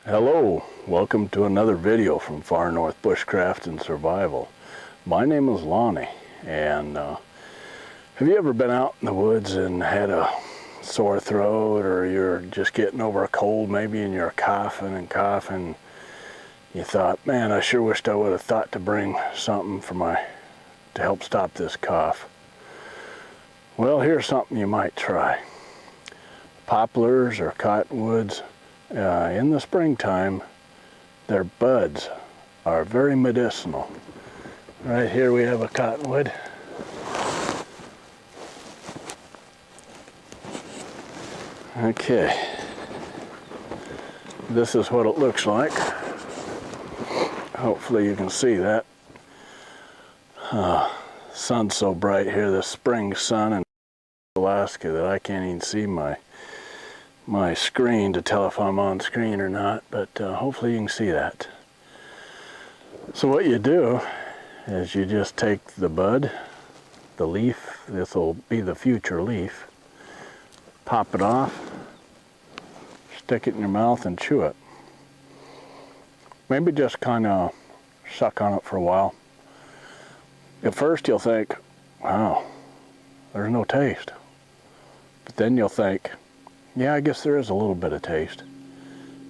Hello, welcome to another video from Far North Bushcraft and Survival. My name is Lonnie, and have you ever been out in the woods and had a sore throat, or you're just getting over a cold maybe and you're coughing and coughing? You thought, man, I sure wished I would have thought to bring something to help stop this cough. Well, here's something you might try. Poplars or cottonwoods, in the springtime, their buds are very medicinal. Right here we have a cottonwood. Okay, this is what it looks like. Hopefully you can see that. Sun's so bright here, the spring sun in Alaska, that I can't even see my screen to tell if I'm on screen or not, but hopefully you can see that. So what you do is you just take the bud, the leaf, this will be the future leaf, pop it off, stick it in your mouth and chew it. Maybe just kind of suck on it for a while. At first you'll think, wow, there's no taste. But then you'll think, yeah, I guess there is a little bit of taste.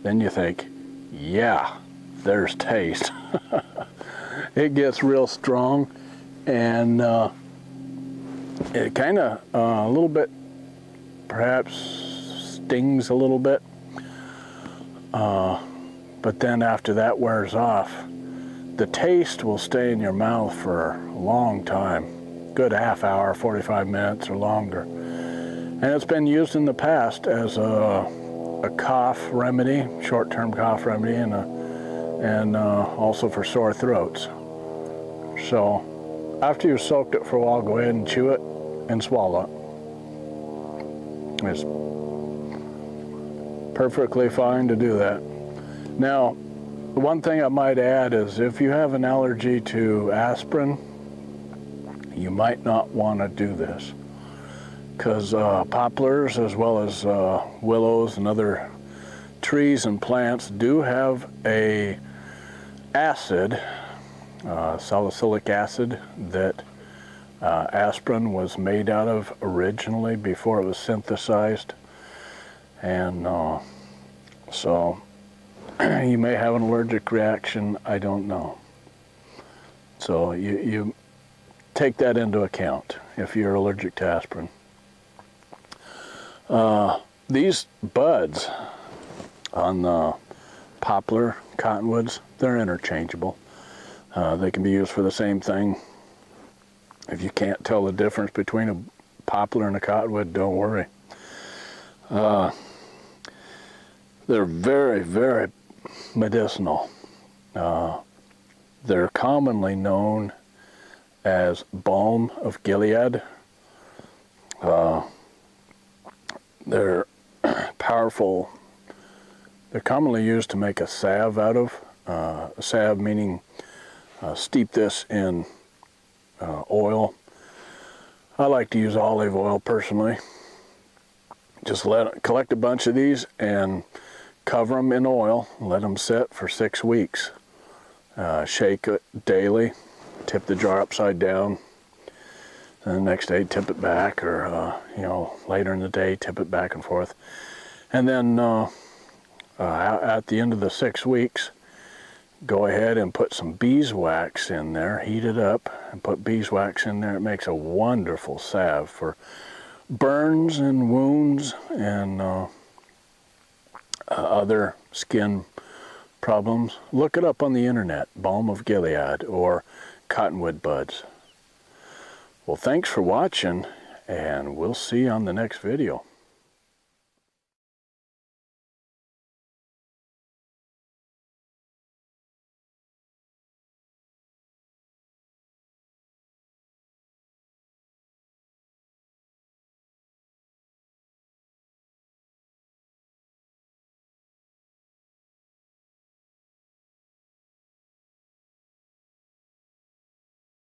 Then you think, yeah, there's taste. It gets real strong, and it kind of a little bit, perhaps stings a little bit. But then after that wears off, the taste will stay in your mouth for a long time, good half hour, 45 minutes or longer. And it's been used in the past as a cough remedy, short-term cough remedy, and also for sore throats. So after you've soaked it for a while, go ahead and chew it and swallow it. It's perfectly fine to do that. Now, the one thing I might add is if you have an allergy to aspirin, you might not want to do this, because poplars as well as willows and other trees and plants do have a acid, salicylic acid, that aspirin was made out of originally before it was synthesized. And so you may have an allergic reaction, I don't know. So you take that into account if you're allergic to aspirin. These buds on the poplar, cottonwoods, they're interchangeable. They can be used for the same thing. If you can't tell the difference between a poplar and a cottonwood, don't worry. They're very, very medicinal. They're commonly known as balm of Gilead. They're powerful. They're commonly used to make a salve out of. A salve meaning steep this in oil. I like to use olive oil personally. Just collect a bunch of these and cover them in oil, let them sit for 6 weeks. Shake it daily, tip the jar upside down, and the next day tip it back, or later in the day tip it back and forth. And then at the end of the 6 weeks, go ahead and put some beeswax in there, heat it up and put beeswax in there. It makes a wonderful salve for burns and wounds and other skin problems. Look it up on the internet, balm of Gilead or cottonwood buds. Well, thanks for watching, and we'll see you on the next video.